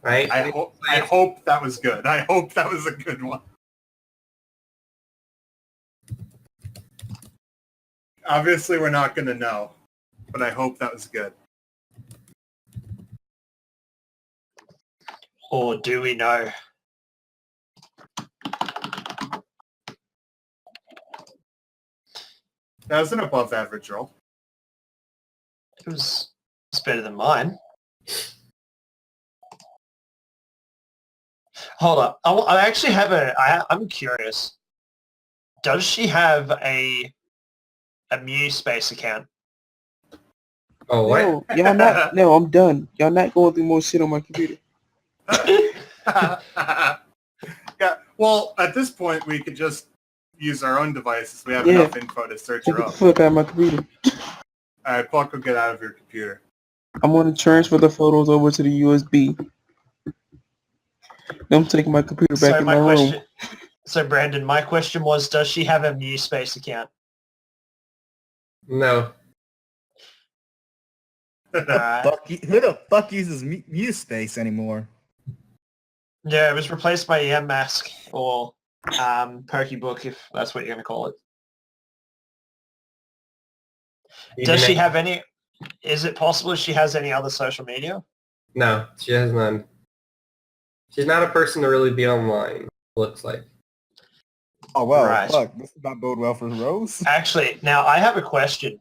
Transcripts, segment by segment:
right? I hope that was good. I hope that was a good one. Obviously, we're not going to know, but I hope that was good. Or do we know? That was an above average roll. It's better than mine. Hold up. I actually have I'm curious. Does she have a MuSpace account? Oh, what? No, y'all not. No, I'm done. Y'all not going through more shit on my computer. Yeah, well, at this point, we could just use our own devices. We have enough info to search her Get the up. fuck out of my computer. All right, Puck will get out of your computer. I'm going to transfer the photos over to the USB. Then I'm taking my computer back in my room. So, Brandon, my question was, does she have a MuSpace account? No. All right. Who the fuck uses MuSpace anymore? Yeah, it was replaced by Mask or Pokebook, if that's what you're going to call it. Does she have any... Is it possible she has any other social media? No, she has none. She's not a person to really be online, looks like. Oh, well, Right. fuck. This does not bode well for Rose. Actually, now I have a question.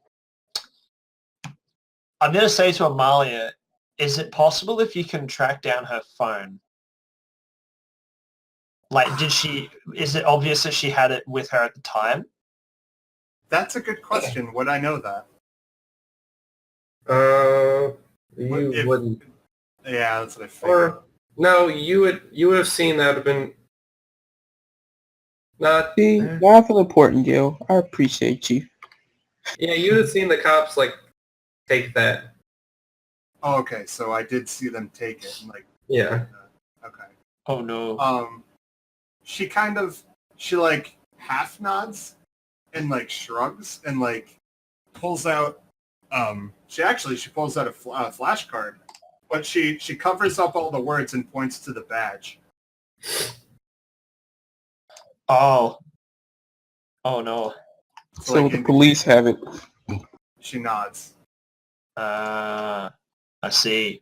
I'm going to say to Amalia, is it possible if you can track down her phone? Like, is it obvious that she had it with her at the time? That's a good question. Would I know that? You wouldn't. Yeah, that's what I figured. Or no, you would have seen that have been not. See, now I feel important, Gil. I appreciate you. Yeah, you would have seen the cops like take that. Oh, okay, so I did see them take it. And, like, Yeah. Okay. Oh no. She like half nods and like shrugs and like pulls out. She pulls out a flashcard, but she covers up all the words and points to the badge. Oh no. So like, the police have it. She nods. I see.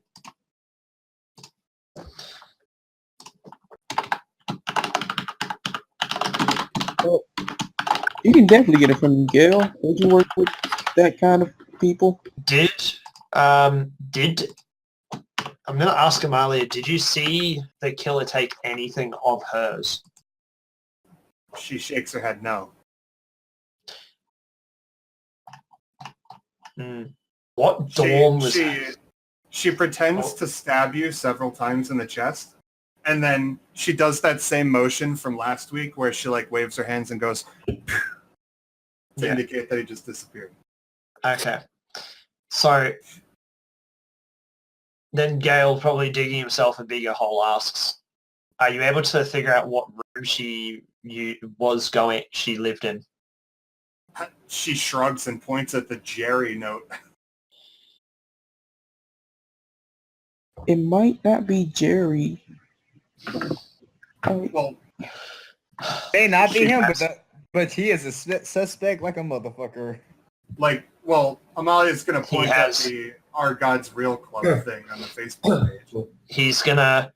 Well, you can definitely get it from Gail. Don't you work with that kind of people? I'm going to ask Amalia, did you see the killer take anything of hers? She shakes her head no. What dorm was She pretends to stab you several times in the chest, and then she does that same motion from last week where she like waves her hands and goes to indicate that he just disappeared. Okay. So then Gale, probably digging himself a bigger hole, asks, are you able to figure out what room she lived in? She shrugs and points at the Jerry note. It might not be Jerry. Well, May not be him, but he is a suspect like a motherfucker. Like, well, Amalia's going to point at the Our God's Real Club thing on the Facebook page. He's going to...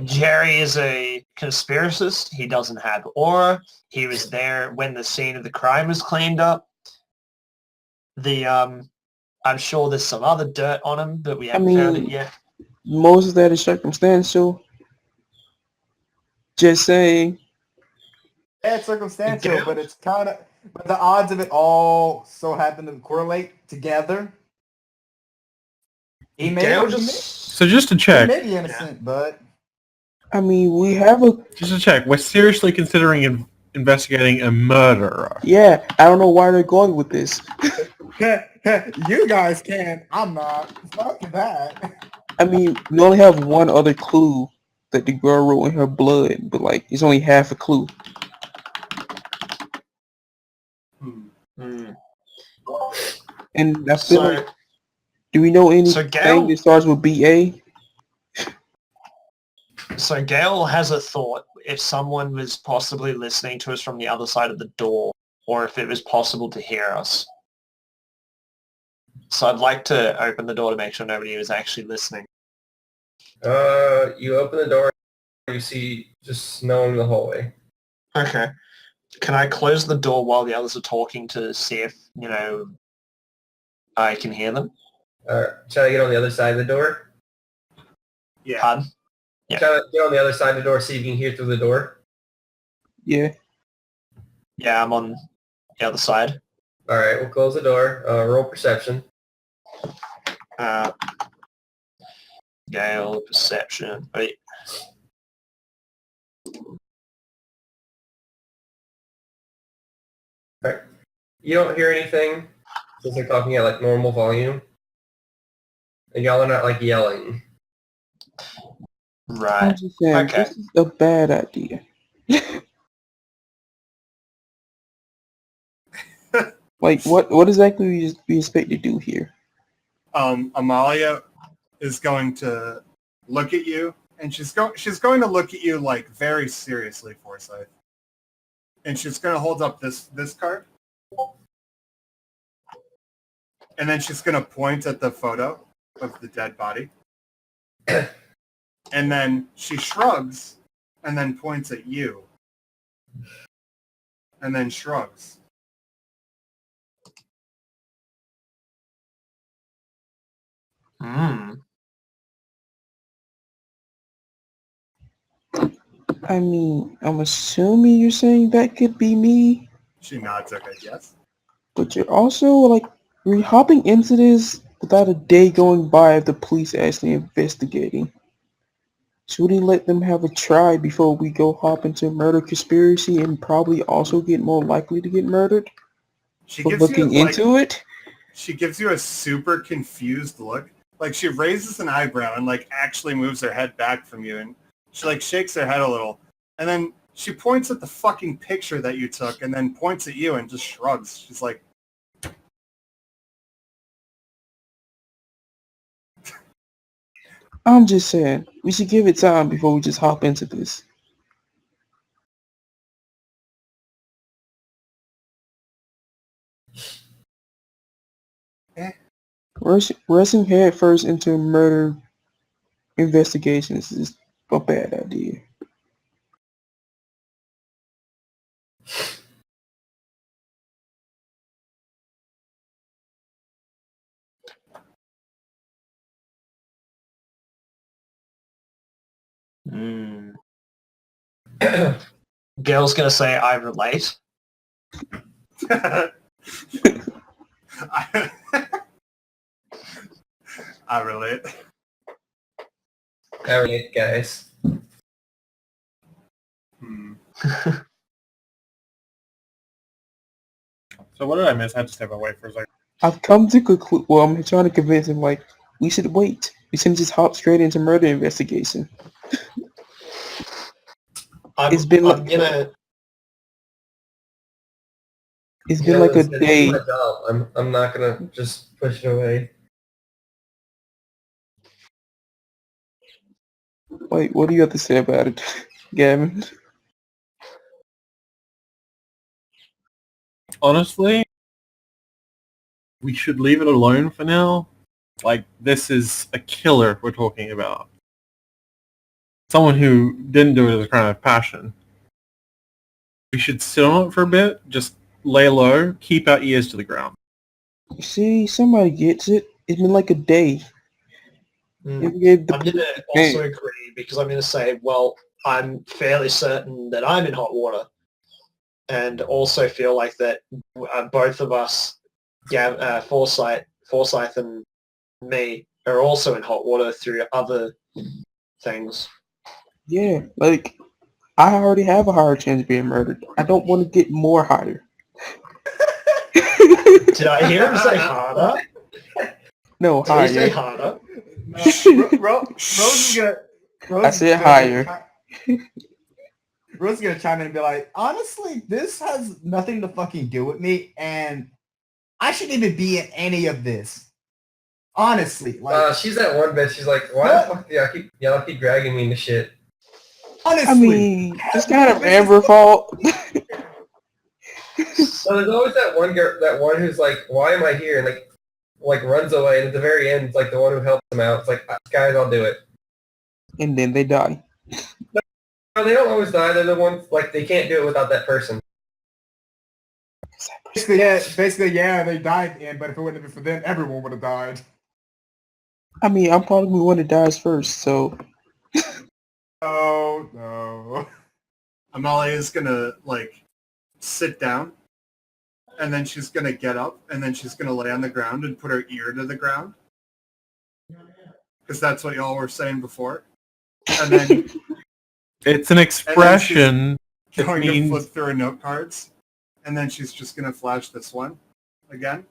Jerry is a conspiracist. He doesn't have aura. He was there when the scene of the crime was cleaned up. I'm sure there's some other dirt on him, but we haven't found it yet. Most of that is circumstantial. Just saying. Yeah, it's circumstantial, but it's kind of... But the odds of it all so happen to correlate together. He may So just to check. He may be innocent, but... I mean, we have a... Just to check, we're seriously considering investigating a murderer. Yeah, I don't know why they're going with this. You guys can. I'm not. Fuck that. I mean, we only have one other clue that the girl wrote in her blood, but like, it's only half a clue. And I feel like, do we know anything that starts with BA? So Gail has a thought if someone was possibly listening to us from the other side of the door, or if it was possible to hear us. So I'd like to open the door to make sure nobody was actually listening. You open the door, you see just snow in the hallway. Okay. Can I close the door while the others are talking to see if, I can hear them? Should I get on the other side of the door? Yeah. Pardon? Yeah. Try to get on the other side of the door, see if you can hear through the door. Yeah. Yeah, I'm on the other side. All right, we'll close the door. Roll perception. Gale, perception. Wait. All right. You don't hear anything since they're talking at like normal volume, and y'all are not like yelling. I'm Right. just saying, Okay. this is a bad idea. Like, what exactly we expect to do here? Amalia is going to look at you, and she's going to look at you like very seriously, Forsyth. And she's going to hold up this card. And then she's going to point at the photo of the dead body. And then she shrugs and then points at you. And then shrugs. Hmm. I mean, I'm assuming you're saying that could be me, She nods her head yes. but you're also, like, we're hopping into this without a day going by of the police actually investigating. Should we let them have a try before we go hop into a murder conspiracy and probably also get more likely to get murdered She for gives looking you like, into it? she gives you a super confused look. Like she raises an eyebrow and like actually moves her head back from you, and she like shakes her head a little. And then she points at the fucking picture that you took and then points at you and just shrugs. She's like, I'm just saying, we should give it time before we just hop into this. Rushing head first into murder investigations is a bad idea. Hmm. Gail's gonna say I relate. I relate. All right, guys. So what did I miss? I had to step away for a second. I've come to conclude. Well, I'm trying to convince him, like, we should wait. We shouldn't just hop straight into murder investigation. It's been like it's been like a It's day. my job. I'm not gonna just push it away. Wait, what do you have to say about it, Gavin? Honestly, we should leave it alone for now. Like, this is a killer we're talking about. Someone who didn't do it as a crime of passion. We should sit on it for a bit, just lay low, keep our ears to the ground. You see, somebody gets it. It's been like a day. I'm It gave the going to also agree because I'm going to say, well, I'm fairly certain that I'm in hot water, and also feel like that both of us, Forsyth and me, are also in hot water through other things. Yeah, like, I already have a higher chance of being murdered. I don't want to get more higher. Did I hear him say harder? No, Did he say higher. harder? Rose is gonna. I said higher. Rose is gonna chime in and be like, honestly, this has nothing to fucking do with me, and I shouldn't even be in any of this. Honestly, like, She's that one bitch. She's like, why the fuck do y'all keep dragging me into shit? Honestly. I mean, it's kind of Amber's fault. So there's always that one girl, that one who's like, "Why am I here?" and like runs away, and at the very end, it's like the one who helps them out. It's like, "Guys, I'll do it." And then they die. No, they don't always die. They're the ones like they can't do it without that person. Basically, yeah, they died, but if it wouldn't have been for them, everyone would have died. I mean, I'm probably the one that dies first, so Oh, no. Amalia is gonna like sit down, and then she's gonna get up, and then she's gonna lay on the ground and put her ear to the ground, because that's what y'all were saying before. And then It's an expression. It going to means flip through her note cards, and then she's just gonna flash this one again.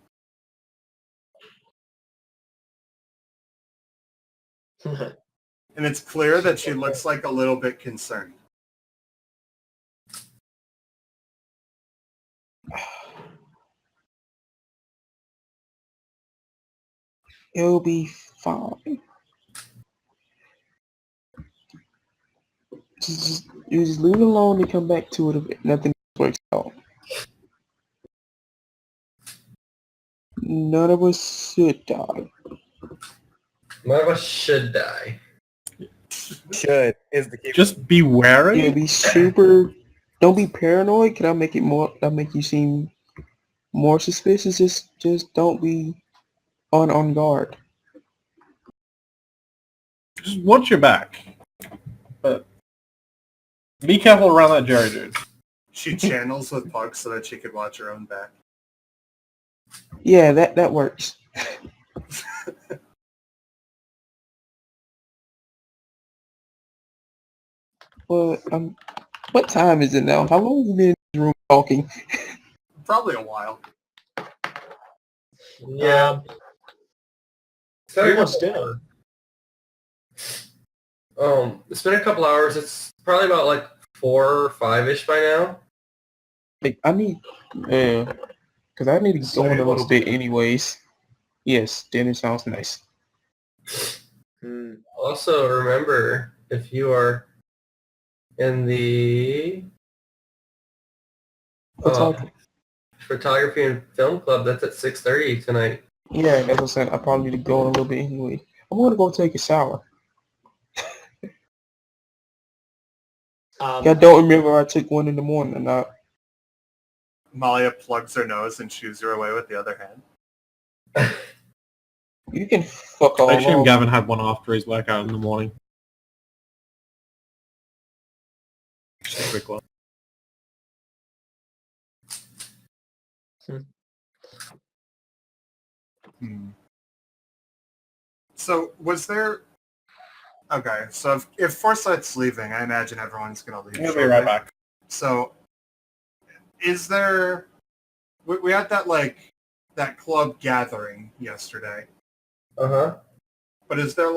And it's clear that she looks like a little bit concerned. it'll be fine. You just leave it alone and come back to it if nothing works out. None of us should die. None of us should die. Should is the key. just be wary. Yeah, be super. Don't be paranoid. Can I make it more? I'll make you seem more suspicious. Just don't be on guard. Just watch your back. But be careful around that Jerry dude. She channels with Puck so that she could watch her own back. Yeah, that works. But what time is it now? How long have you been in this room talking? Probably a while. Yeah. So Who wants dinner? It's been a couple hours. It's probably about like 4 or 5-ish by now. Like, I need, because I need to go in a little bit anyways. Yes, dinner sounds nice. Also, remember, if you are in the photography and film club, that's at 6:30 tonight. Yeah, that's what I'm saying. I probably need to go in a little bit anyway. I'm going to go take a shower. I don't remember I took one in the morning or not. Amalia plugs her nose and shoos her away with the other hand. You can fuck all I assume off. Gavin had one after his workout in the morning. Just a quick one. So was there... Okay, so if Forsyth's leaving, I imagine everyone's going to leave. I'll be shortly. right back. So is there... We had that club gathering yesterday, Uh-huh. but is there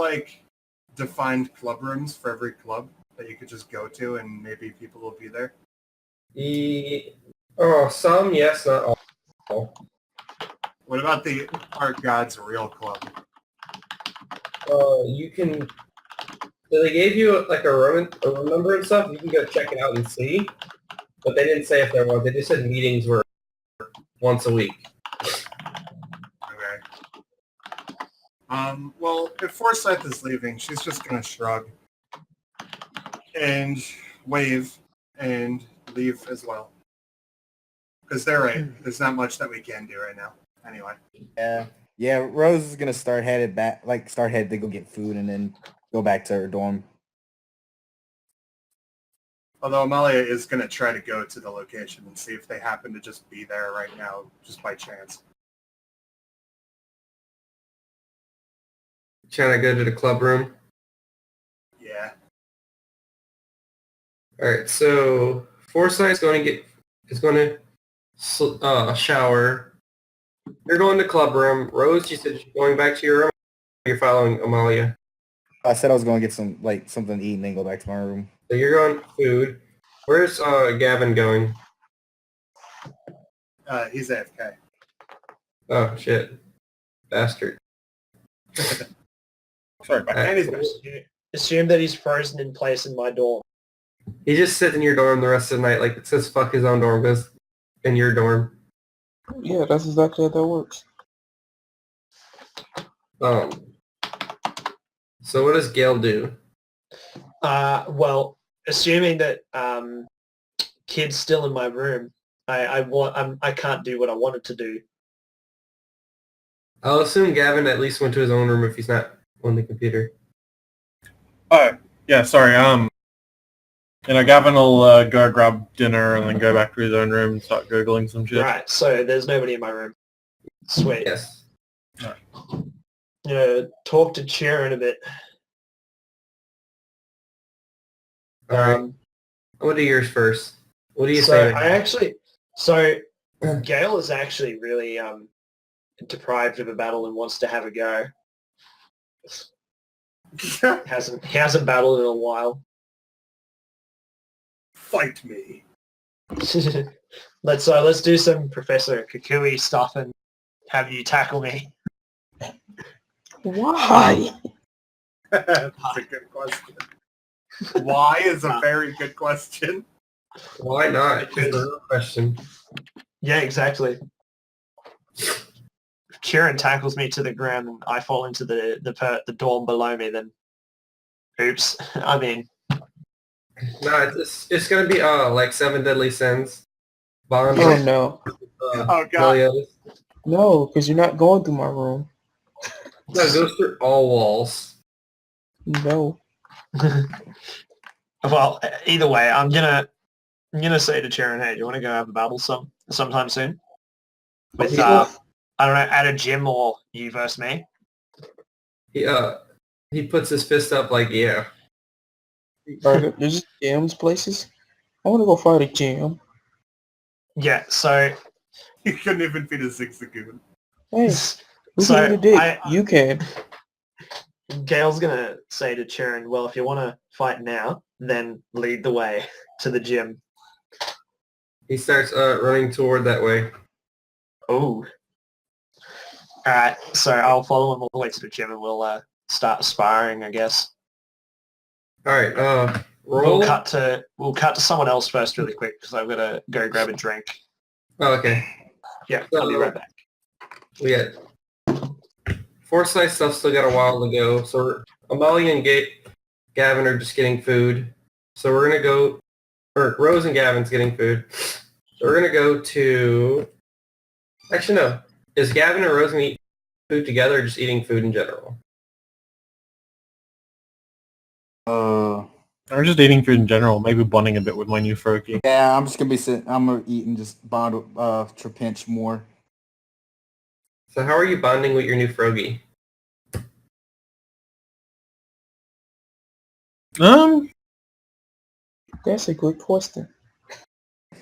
defined club rooms for every club that you could just go to and maybe people will be there? Some, yes, not all. What about the Art Gods Real Club? You can... So they gave you a room number and stuff. You can go check it out and see. But they didn't say if there was. They just said meetings were once a week. Okay. Well, if Forsyth is leaving, she's just going to shrug and wave and leave as well. Because they're right. There's not much that we can do right now. Anyway. Yeah, Rose is gonna start headed to go get food and then go back to her dorm. Although Amalia is going to try to go to the location and see if they happen to just be there right now, just by chance. Trying to go to the club room. Yeah. All right, so Forsyth's going to shower. You're going to club room. Rose, you said you're going back to your room. You're following Amalia. I said I was going to get something to eat and then go back to my room. So you're going food. Where's Gavin going? He's AFK. Oh shit, bastard. Sorry about that. Anyway, Assume that he's frozen in place in my dorm. He just sits in your dorm the rest of the night, like it says fuck his own dorm, goes in your dorm. Yeah, that's exactly how that works. So what does Gail do? Well, assuming that kid's still in my room, I can't do what I wanted to do. I'll assume Gavin at least went to his own room if he's not on the computer. Oh, yeah, sorry. Gavin will go grab dinner and then go back to his own room and start Googling some shit. Right, so there's nobody in my room. Sweet. Yes. Talk to Sharon a bit. All right. I'll do yours first. What do you So say? Gail is actually really deprived of a battle and wants to have a go. Hasn't battled in a while. Fight me. Let's do some Professor Kukui stuff and have you tackle me. Why? That's a good question. Why is a very good question. Why not? It's a real question. Yeah, exactly. If Kieran tackles me to the ground and I fall into the dorm below me, then oops. I mean, No, it's gonna be like 7 Deadly Sins. Bond. Oh no. Oh, God. Amelia's. No, because you're not going through my room. No, it goes through all walls. No. well, either way, I'm gonna say to Sharon, hey, do you want to go have a battle sometime soon? With I don't know, at a gym or you versus me. He puts his fist up like, yeah. There's just jams places. I want to go fight a jam. Yeah, so You couldn't even beat a Zigzagoon. Hey, who So, can eat a dick? You can. Gail's gonna say to Sharon, well, if you want to fight now, then lead the way to the gym. He starts running toward that way. Oh. Alright, so I'll follow him all the way to the gym and we'll start sparring, I guess. All right. Roll. We'll cut to someone else first really quick because I've got to go grab a drink. Oh, okay. Yeah, So, I'll be right back. We got Forsyth stuff still got a while to go. So Amalia and Gavin are just getting food. So we're gonna go, or Rose and Gavin's getting food. So we're gonna go to. Actually, no. Is Gavin and Rose gonna eat food together, or just eating food in general? I'm just eating food in general, maybe bonding a bit with my new Froakie. Yeah, I'm just gonna be sitting. I'm gonna eat and just bond with Trapinch more. So how are you bonding with your new Froakie? That's a good question. It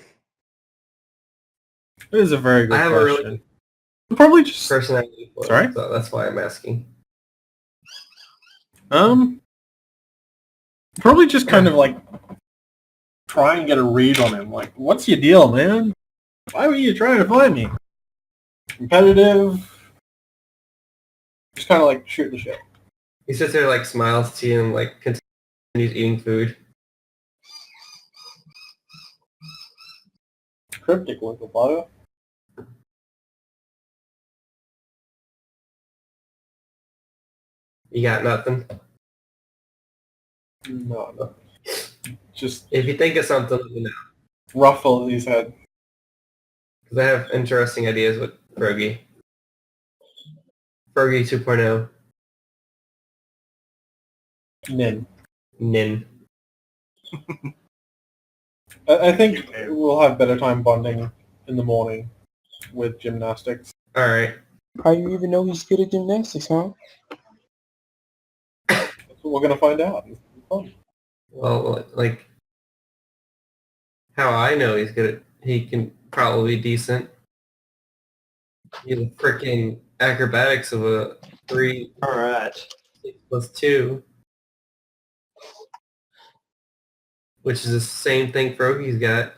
is a very good I have question. a really Probably just personality for Sorry? it, so that's why I'm asking. probably just kind of like try and get a read on him. Like, what's your deal, man? Why were you trying to find me? Competitive. Just kind of like shoot the shit. He sits there, like, smiles to you and, like, continues eating food. Cryptic little bio. You got nothing? No. Just If you think of something, let me know. ruffle his head. Because I have interesting ideas with Fergie. Fergie 2.0. Nin. Nin. I think we'll have better time bonding in the morning with gymnastics. Alright. How you even know he's good at gymnastics, huh? That's what we're gonna find out. It's fun. Well, like, how I know he's good at, he can probably be decent. He's a freaking acrobatics of a 3 Alright. 6 plus 2. Which is the same thing Frogie's got.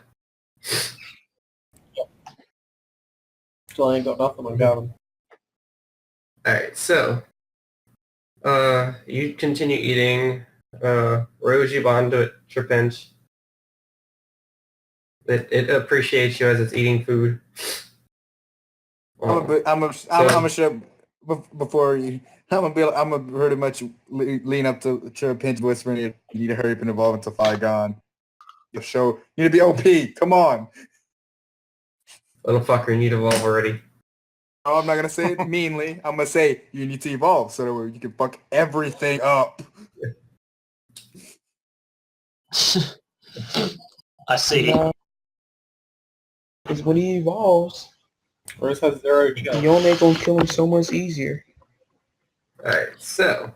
Still ain't got nothing on Gavin. Alright, so you continue eating. Rose, you bond to it, Trapinch. It appreciates you as it's eating food. I'm gonna show before you. I'm gonna pretty much lean up to Chair Pinch whispering, "You need to hurry up and evolve into Flygon. You need to be OP. Come on." Little fucker, you need to evolve already. Oh, I'm not gonna say it meanly. I'm gonna say you need to evolve so that you can fuck everything up. I see. Because when he evolves, Rose has 0 the kills. Yone gonna kill him so much easier. Alright, so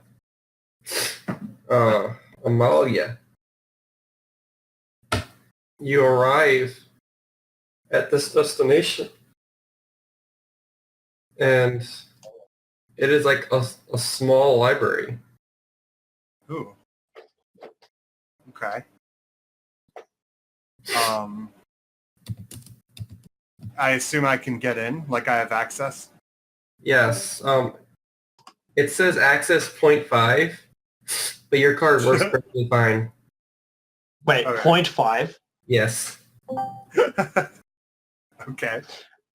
Amalia. You arrive at this destination and it is like a small library. Ooh. Okay. I assume I can get in, like I have access. Yes. It says access 0.5, but your card works perfectly fine. Wait, Okay. 0.5? Yes. Okay.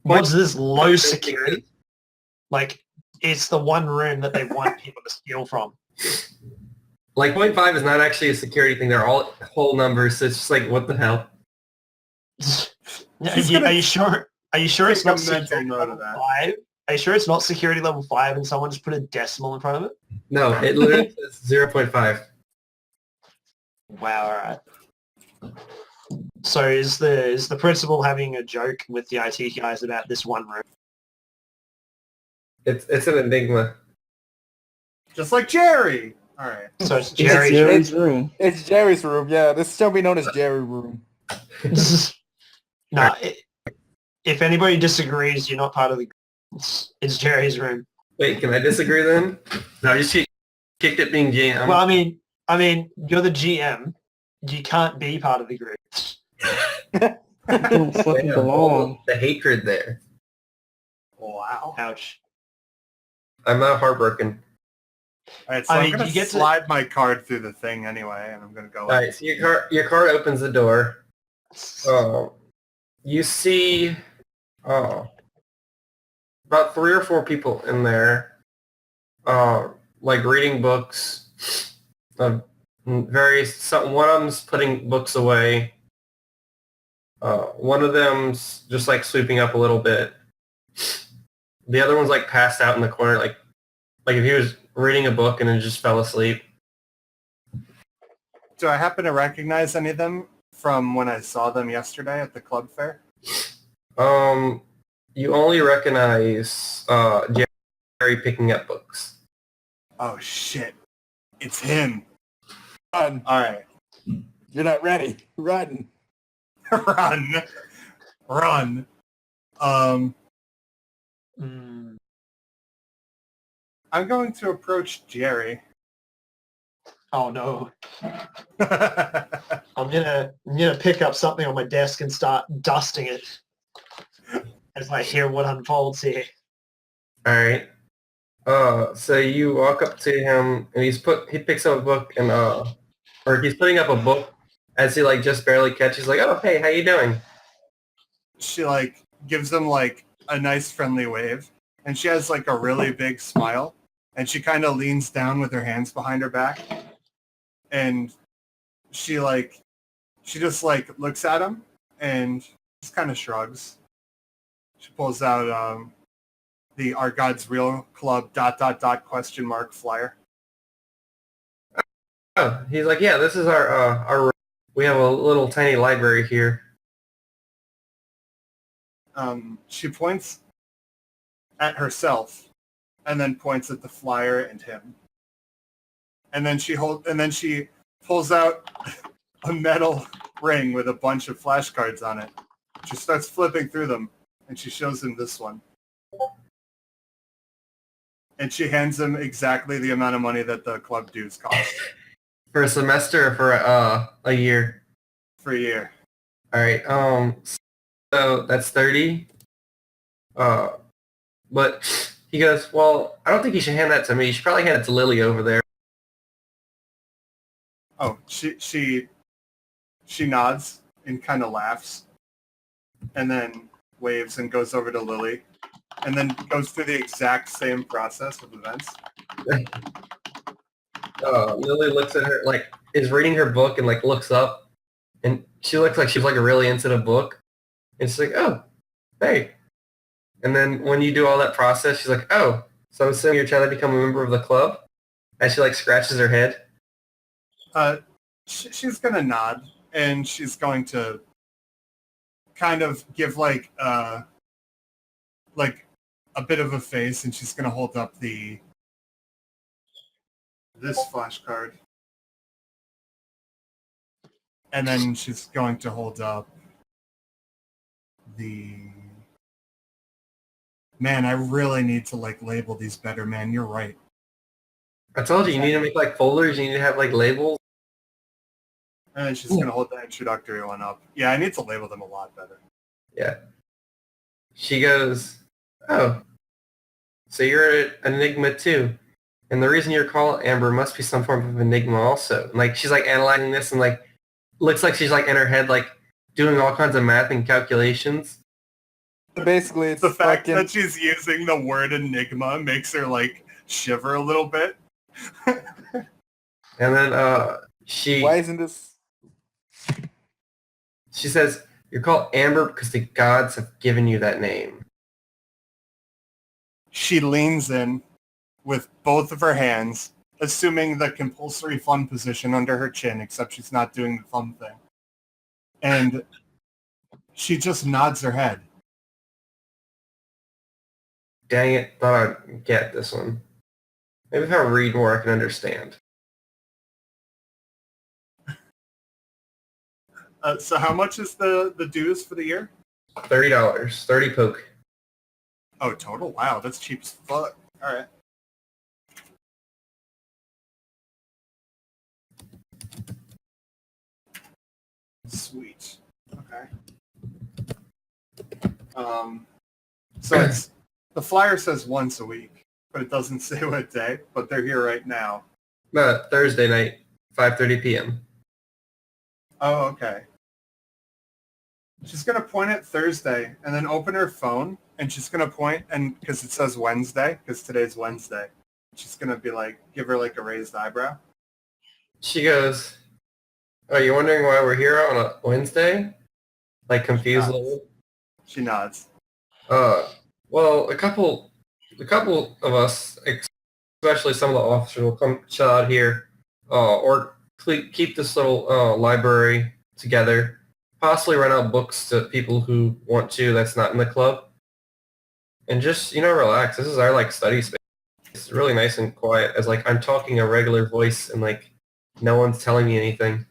What's this low security? Like, it's the one room that they want people to steal from. Like 0.5 is not actually a security thing. They're all whole numbers, so it's just like, what the hell? Are you sure? Are you sure it's take a not mental security note level of that. 5? Are you sure it's not security level 5 and someone just put a decimal in front of it? No, it literally says 0.5. Wow, alright. So is the principal having a joke with the IT guys about this one room? It's an enigma. Just like Jerry. All right. So it's It's Jerry's Jerry's room. It's Jerry's room. Yeah, this shall be known as Jerry room. Nah, if anybody disagrees, you're not part of the... It's Jerry's room. Wait, can I disagree then? No, you kicked it being GM. Well, I mean, you're the GM. You can't be part of the group. You don't fucking Damn, belong. the hatred there. Wow. Ouch. I'm not heartbroken. All right, so I I'm mean, gonna you get to- slide my card through the thing anyway, and I'm gonna go. All right, so your card opens the door. You see about 3 or 4 people in there, like reading books. One of them's putting books away. One of them's just like sweeping up a little bit. The other one's like passed out in the corner, like if he was reading a book and then just fell asleep. Do I happen to recognize any of them from when I saw them yesterday at the club fair? You only recognize Jerry picking up books. Oh shit! It's him. Run. All right, You're not ready. Run. run. Mm. I'm going to approach Jerry. Oh no. I'm gonna pick up something on my desk and start dusting it as I hear what unfolds here. All right. So you walk up to him and he picks up a book and or he's putting up a book as he like just barely catches like, oh hey, how you doing? She like gives him like a nice friendly wave, and she has like a really big smile, and she kind of leans down with her hands behind her back, and she just like looks at him and just kind of shrugs. She pulls out the Our God's Real Club ... flyer. Oh, he's like, yeah, this is our we have a little tiny library here. She points at herself and then points at the flyer and him. And then she pulls out a metal ring with a bunch of flashcards on it. She starts flipping through them, and she shows him this one. And she hands him exactly the amount of money that the club dues cost For a semester or for a year? for a year. All right. So that's 30. But he goes, well, I don't think you should hand that to me. You should probably hand it to Lily over there. Oh, she nods and kind of laughs, and then waves and goes over to Lily, and then goes through the exact same process of events. Lily looks at her, like, is reading her book and, like, looks up, and she looks like she's, like, really into the book. And she's like, oh, hey. And then when you do all that process, she's like, oh, so I'm assuming you're trying to become a member of the club? And she, like, scratches her head. She's going to nod, and she's going to kind of give, like a bit of a face, and she's going to hold up this flashcard. And then she's going to hold up Man, I really need to, like, label these better, man. You're right. I told you need to make, like, folders. You need to have, like, labels. And then she's going to hold the introductory one up. Yeah, I need to label them a lot better. Yeah. She goes, oh, so you're an enigma too. And the reason you're called Amber must be some form of enigma also. And, like, she's, like, analyzing this and, like, looks like she's, like, in her head, like, doing all kinds of math and calculations. Basically, it's the fact fucking... that she's using the word enigma makes her, like, shiver a little bit. And then she... Why isn't this... She says, you're called Amber because the gods have given you that name. She leans in with both of her hands, assuming the compulsory fun position under her chin, except she's not doing the thumb thing. And she just nods her head. Dang it, thought I'd get this one. Maybe if I read more, I can understand. So how much is the dues for the year? $30. 30 poke. Oh, total? Wow, that's cheap as fuck. All right. Sweet. Okay. So it's the flyer says once a week, but it doesn't say what day. But they're here right now. Thursday night, 5:30 p.m. Oh, okay. She's gonna point at Thursday and then open her phone, and she's gonna point, and because it says Wednesday, because today's Wednesday, she's gonna be like, give her like a raised eyebrow. She goes, are you wondering why we're here on a Wednesday? Like, confused a little? She nods. Well, a couple of us, especially some of the officers, will come chill out here, or keep this little library together. Possibly rent out books to people who want to that's not in the club. And just, relax. This is our, like, study space. It's really nice and quiet as, like, I'm talking a regular voice and, like, no one's telling me anything.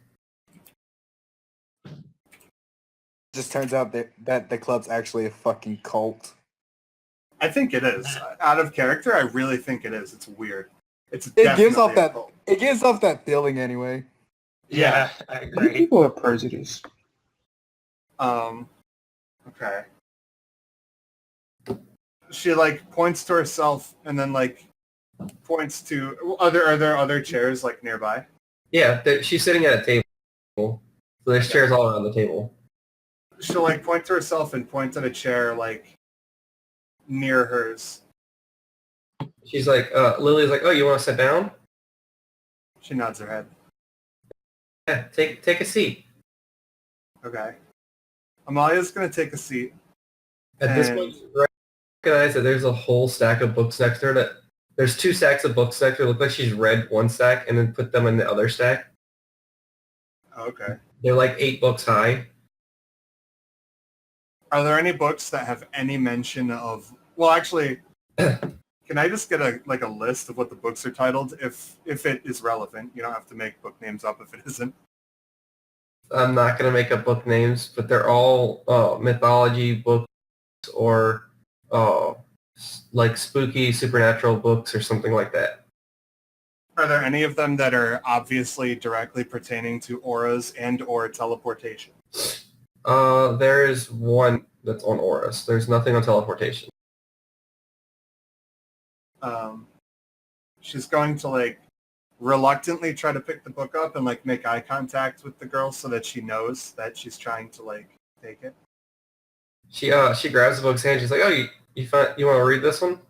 Just turns out that the club's actually a fucking cult. I think it is. Out of character, I really think it is. It's weird. It gives off that feeling anyway. Yeah, I agree. People are prejudiced. Okay. She, like, points to herself and then, like, points to... Are there other chairs, like, nearby? Yeah, she's sitting at a table. So there's chairs all around the table. She'll, like, point to herself and point at a chair, like, near hers. She's like, Lily's like, oh, you want to sit down? She nods her head. Yeah, take a seat. Okay. Amalia's going to take a seat. At this point, you recognize that there's a whole stack of books next to her. There's 2 stacks of books next to her. Look like she's read one stack and then put them in the other stack. Okay. They're like 8 books high. Are there any books that have any mention of... Well, actually, can I just get a list of what the books are titled if it is relevant? You don't have to make book names up if it isn't. I'm not going to make up book names, but they're all mythology books or like spooky supernatural books or something like that. Are there any of them that are obviously directly pertaining to auras and or teleportation? There is one that's on auras. There's nothing on teleportation. She's going to, like, reluctantly try to pick the book up and, like, make eye contact with the girl so that she knows that she's trying to, like, take it. She grabs the book's hand. She's like, "Oh, you want to read this one?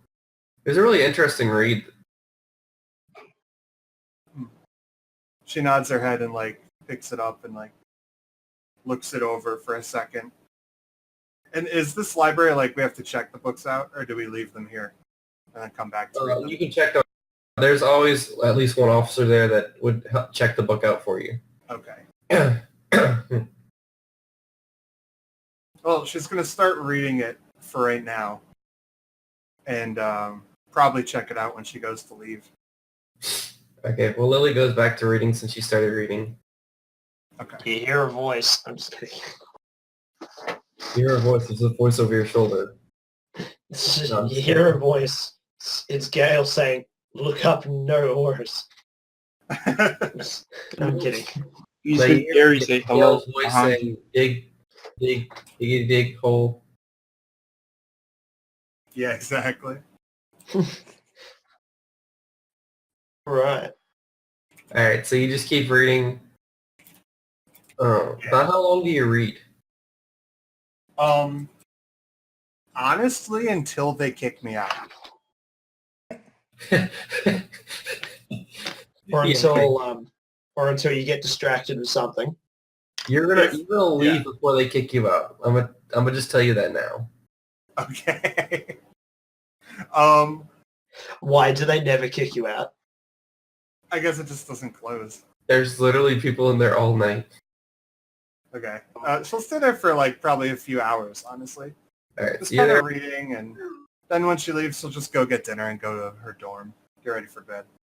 It was a really interesting read." She nods her head and like picks it up and like looks it over for a second. And is this library like we have to check the books out, or do we leave them here and then come back to read them? You can check them. There's always at least one officer there that would check the book out for you. Okay. Well, she's going to start reading it for right now, and probably check it out when she goes to leave. Okay, well, Lily goes back to reading since she started reading. Okay. You hear a voice. I'm just kidding. You hear a voice. It's a voice over your shoulder. You hear a voice. It's Gail saying, "Look up, no horse." I'm kidding. You Like, see Gary say hello Gail's voice behind saying, you. dig, dig, hole. Yeah, exactly. Right. Alright, so you just keep reading. About how long do you read? Honestly, until they kick me out. Or until you get distracted with something. You're gonna leave before they kick you out. I'm gonna just tell you that now. Okay. Why do they never kick you out? I guess it just doesn't close. There's literally people in there all night. Okay. She'll stay there for like probably a few hours, honestly. Alright, Just so you're kind there. of reading, and then when she leaves, she'll just go get dinner and go to her dorm. Get ready for bed.